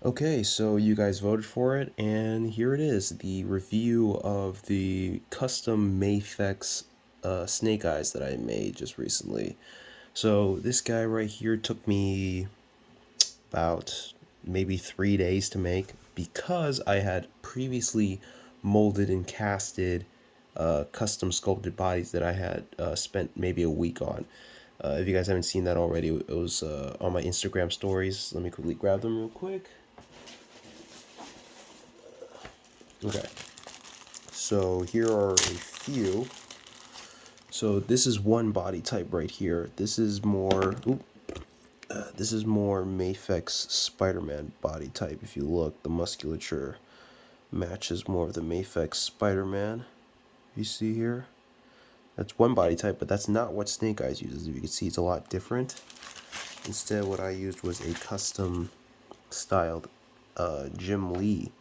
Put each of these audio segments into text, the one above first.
Okay, so you guys voted for it, and here it is, the review of the custom Mafex Snake Eyes that I made just recently. So this guy right here took me about maybe 3 days to make because I had previously molded and casted custom sculpted bodies that I had spent maybe a week on. If you guys haven't seen that already, it was on my Instagram stories. Let me quickly grab them real quick. Okay. So here are a few. So this is one body type right here. This is more, this is more Mafex Spider-Man body type. If you look, the musculature matches more of the Mafex Spider-Man. You see here? That's one body type, but that's not what Snake Eyes uses. If you can see, it's a lot different. Instead, what I used was a custom styled Jim Lee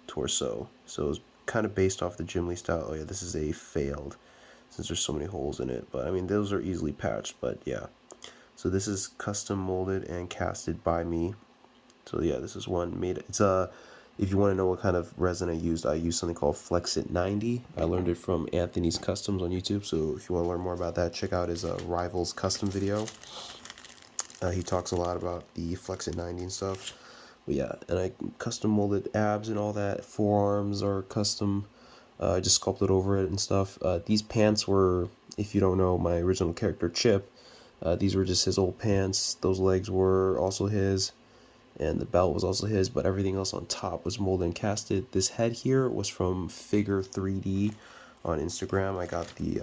torso. So it was kind of based off the Jim Lee style. Oh yeah, this is a failed since there's so many holes in it. But I mean, those are easily patched, but yeah. So this is custom molded and casted by me. So yeah, this is one made. It's if you want to know what kind of resin I used something called Flexit 90. I learned it from Anthony's Customs on YouTube. So if you want to learn more about that, check out his Rivals custom video. He talks a lot about the Flexit 90 and stuff. But yeah, and I custom molded abs and all that. Forearms are custom. I just sculpted over it and stuff. These pants were, if you don't know my original character Chip, these were just his old pants. Those legs were also his, and the belt was also his, but everything else on top was molded and casted. This head here was from Figure 3D on Instagram.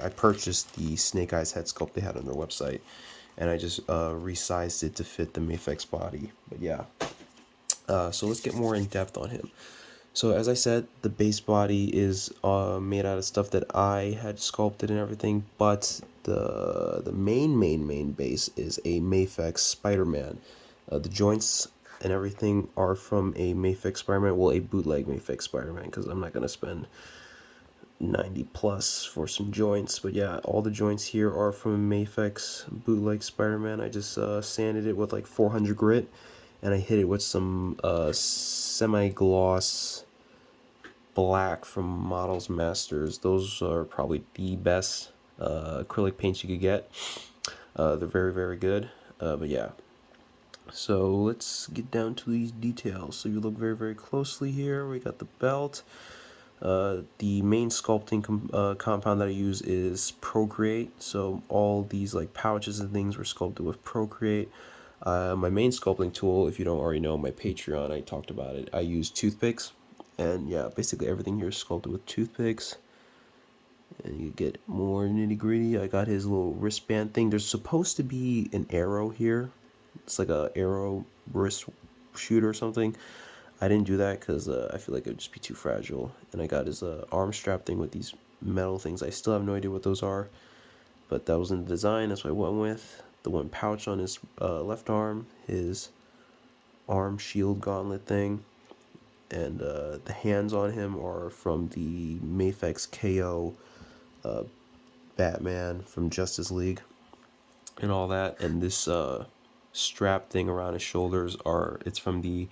I purchased the Snake Eyes head sculpt they had on their website, and I just resized it to fit the Mafex body. But yeah, so let's get more in depth on him. So as I said, the base body is made out of stuff that I had sculpted and everything, but the main base is a Mafex Spider-Man. The joints and everything are from a Mafex Spider-Man, well, a bootleg Mafex Spider-Man, because I'm not gonna spend 90 plus for some joints. But yeah, all the joints here are from a Mafex bootleg Spider-Man. I just sanded it with like 400 grit, and I hit it with some semi-gloss black from Models Masters. Those are probably the best acrylic paints you could get. They're very good. But yeah, so let's get down to these details. So you look very closely here. We got the belt. The main sculpting compound that I use is Procreate. So all these like pouches and things were sculpted with Procreate. My main sculpting tool, if you don't already know my Patreon, I talked about it. I use toothpicks, and yeah, basically everything here is sculpted with toothpicks. And you get more nitty gritty. I got his little wristband thing. There's supposed to be an arrow here. It's like a arrow wrist shooter or something. I didn't do that because I feel like it would just be too fragile. And I got his arm strap thing with these metal things. I still have no idea what those are, but that was in the design. That's what I went with. The one pouch on his left arm, his arm shield gauntlet thing, and the hands on him are from the Mafex KO Batman from Justice League and all that. And this strap thing around his shoulders it's from the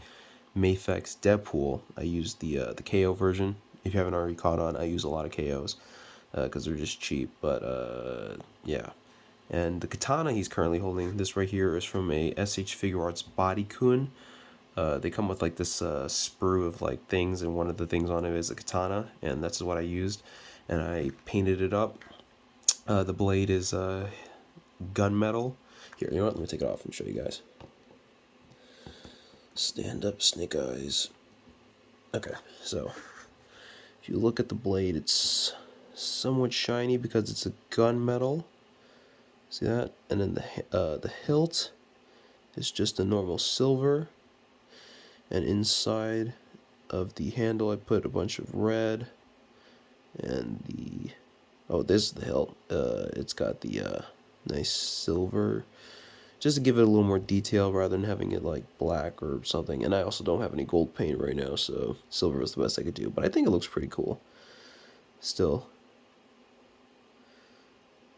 Mafex Deadpool. I used the KO version. If you haven't already caught on, I use a lot of KOs because they're just cheap. But yeah. And the katana he's currently holding, this right here, is from a SH Figure Arts Body Kun. They come with like this sprue of like things, and one of the things on it is a katana, and that's what I used. And I painted it up. The blade is gunmetal. Here, you know what? Let me take it off and show you guys. Stand up, Snake Eyes. Okay, so if you look at the blade, it's somewhat shiny because it's a gunmetal. See that? And then the hilt is just a normal silver. And inside of the handle, I put a bunch of red. And this is the hilt. It's got the nice silver, just to give it a little more detail rather than having it like black or something. And I also don't have any gold paint right now, so silver was the best I could do. But I think it looks pretty cool. Still.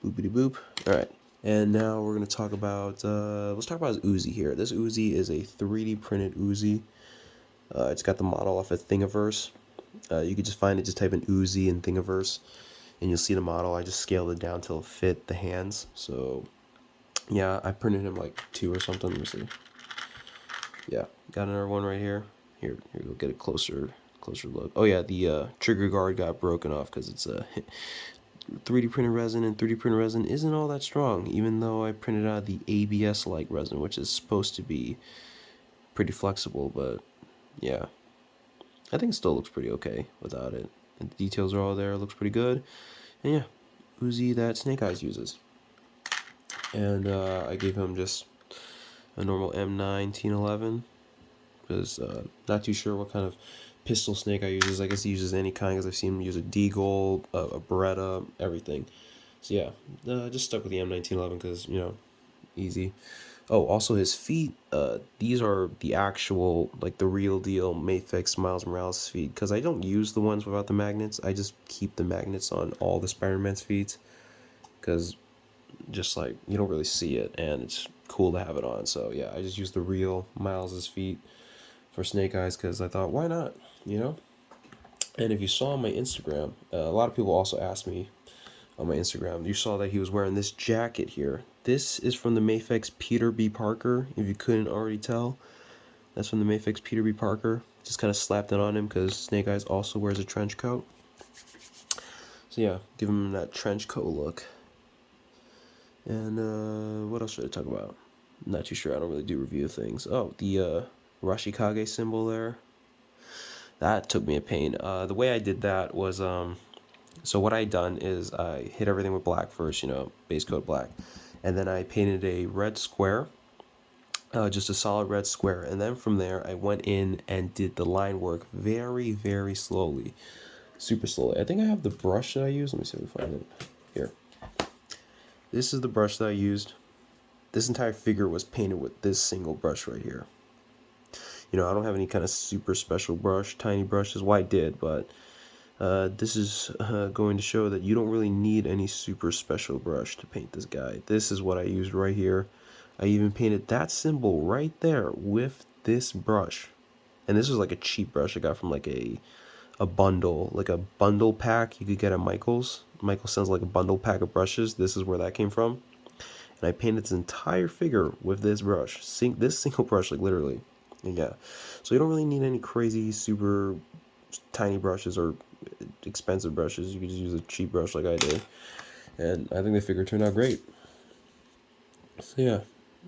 Boopity boop. Alright. And now we're going to talk about, let's talk about his Uzi here. This Uzi is a 3D printed Uzi. It's got the model off of Thingiverse. You could just find it, just type in Uzi in Thingiverse, and you'll see the model. I just scaled it down till it fit the hands. So yeah, I printed him like 2 or something. Let me see. Yeah, got another one right here. Here we'll get a closer look. Oh yeah, the trigger guard got broken off because it's a 3D printed resin, and 3D printed resin isn't all that strong, even though I printed out the ABS-like resin, which is supposed to be pretty flexible, but yeah. I think it still looks pretty okay without it. And the details are all there, it looks pretty good. And yeah, Uzi that Snake Eyes uses. And I gave him just a normal M1911 because not too sure what kind of pistol Snake Eye uses. I guess he uses any kind because I've seen him use a Deagle, a Beretta, everything. So yeah, just stuck with the M1911 because, you know, easy. Oh, also his feet, these are the actual, like the real deal Mafex Miles Morales feet, because I don't use the ones without the magnets. I just keep the magnets on all the Spider-Man's feet, because just like, you don't really see it, and it's cool to have it on. So yeah, I just use the real Miles's feet for Snake Eyes, because I thought, why not, you know? And if you saw on my Instagram, a lot of people also asked me on my Instagram, you saw that he was wearing this jacket here. This is from the Mafex Peter B. Parker, if you couldn't already tell. That's from the Mafex Peter B. Parker. Just kind of slapped it on him because Snake Eyes also wears a trench coat. So yeah, give him that trench coat look. And what else should I talk about? I'm not too sure, I don't really do review things. Oh, the Rashikage symbol there. That took me a pain. The way I did that was, so what I done is I hit everything with black first, you know, base coat black. And then I painted a red square, just a solid red square. And then from there, I went in and did the line work very, very slowly. Super slowly. I think I have the brush that I used. Let me see if I find it. Here. This is the brush that I used. This entire figure was painted with this single brush right here. You know, I don't have any kind of super special brush, tiny brushes. Well, I did, but this is going to show that you don't really need any super special brush to paint this guy. This is what I used right here. I even painted that symbol right there with this brush. And this was like a cheap brush I got from like a bundle, like a bundle pack you could get at Michael's. Michael sends like a bundle pack of brushes. This is where that came from. And I painted this entire figure with this brush. This single brush, like literally. And yeah. So you don't really need any crazy super tiny brushes or expensive brushes. You could just use a cheap brush like I did, and I think the figure turned out great. So yeah,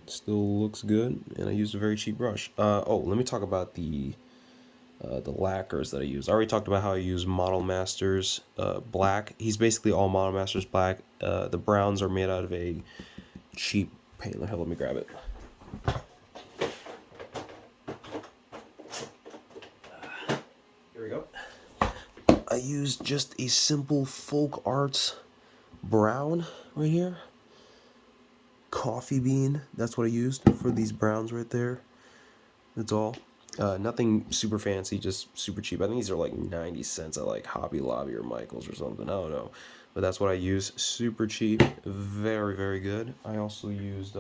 still looks good, and I used a very cheap brush. Oh, let me talk about the lacquers that I use. I already talked about how I use Model Masters black. He's basically all Model Masters black. The browns are made out of a cheap paint. Let me grab it. Here we go. I used just a simple Folk Arts brown right here. Coffee bean, that's what I used for these browns right there. That's all. Nothing super fancy, just super cheap. I think these are like 90 cents at like Hobby Lobby or Michael's or something. I don't know. But that's what I use. Super cheap. Very, very good. I also used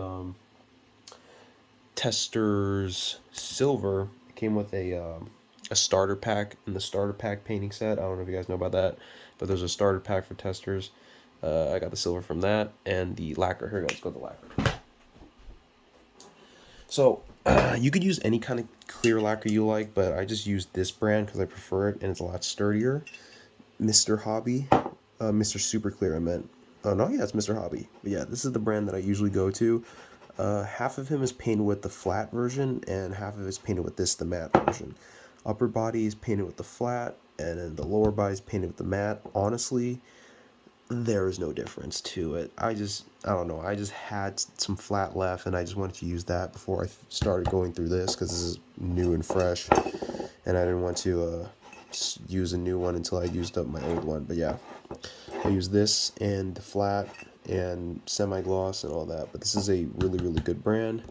Tester's Silver. It came with a starter pack in the starter pack painting set. I don't know if you guys know about that, but there's a starter pack for Testers. I got the silver from that, and the lacquer. Here we go, let's go with the lacquer. So, you could use any kind of clear lacquer you like, but I just used this brand because I prefer it, and it's a lot sturdier. Mr. Hobby. Mr. Super Clear, I meant. Oh, no, yeah, it's Mr. Hobby. But yeah, this is the brand that I usually go to. Half of him is painted with the flat version, and half of it is painted with the matte version. Upper body is painted with the flat, and then the lower body is painted with the matte. Honestly, there is no difference to it. I don't know, I just had some flat left, and I just wanted to use that before I started going through this, because this is new and fresh, and I didn't want to use a new one until I used up my old one. But yeah, I use this and the flat and semi-gloss and all that, but this is a really, really good brand.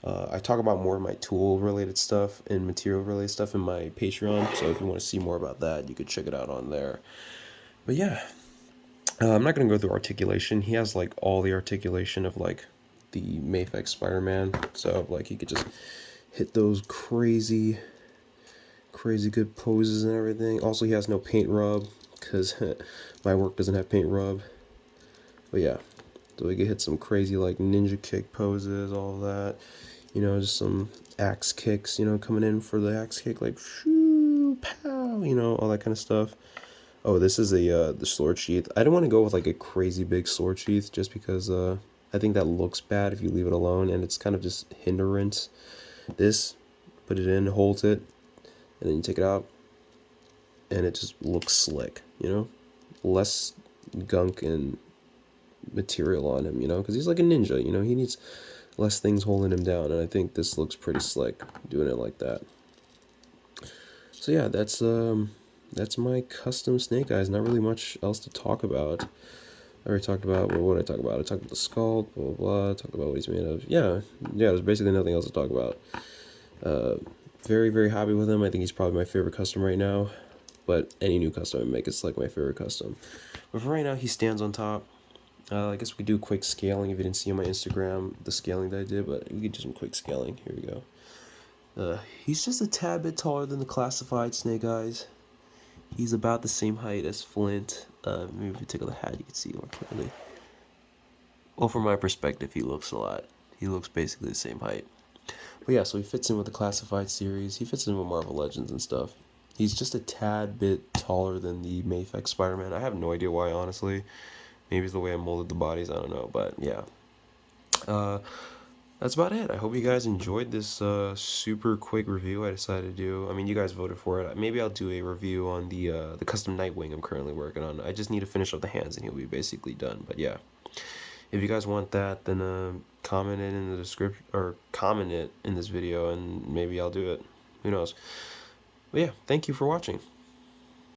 I talk about more of my tool related stuff and material related stuff in my Patreon, so if you want to see more about that, you could check it out on there. But yeah, I'm not going to go through articulation. He has like all the articulation of like the Mafex Spider-Man, so like he could just hit those crazy crazy good poses and everything. Also, he has no paint rub, because my work doesn't have paint rub. But yeah, so we can hit some crazy like ninja kick poses, all of that. You know, just some axe kicks, you know, coming in for the axe kick, like shoo, pow, you know, all that kind of stuff. Oh, this is the sword sheath. I don't want to go with like a crazy big sword sheath just because I think that looks bad if you leave it alone, and it's kind of just hindrance. This, put it in, holds it, and then you take it out, and it just looks slick, you know? Less gunk and material on him, you know? Because he's like a ninja, you know? He needs less things holding him down, and I think this looks pretty slick doing it like that. So yeah, that's my custom snake eyes. Not really much else to talk about. I already talked about, well, what did I talk about? I talked about the sculpt, blah, blah, blah. Talked about what he's made of. Yeah, there's basically nothing else to talk about. Very, very happy with him. I think he's probably my favorite custom right now. But any new custom I make, it's like my favorite custom. But for right now, he stands on top. I guess we could do quick scaling if you didn't see on my Instagram the scaling that I did, but we could do some quick scaling. Here we go. He's just a tad bit taller than the classified snake eyes. He's about the same height as Flint. Maybe if you take off the hat, you can see more clearly. Well, from my perspective, he looks basically the same height. But yeah, so he fits in with the classified series. He fits in with Marvel Legends and stuff. He's just a tad bit taller than the Mafex Spider-Man. I have no idea why, honestly. Maybe it's the way I molded the bodies, I don't know, but yeah. That's about it. I hope you guys enjoyed this super quick review I decided to do. I mean, you guys voted for it. Maybe I'll do a review on the custom Nightwing I'm currently working on. I just need to finish up the hands and he'll be basically done, but yeah. If you guys want that, then comment it in the description, or comment it in this video, and maybe I'll do it. Who knows? But yeah, thank you for watching.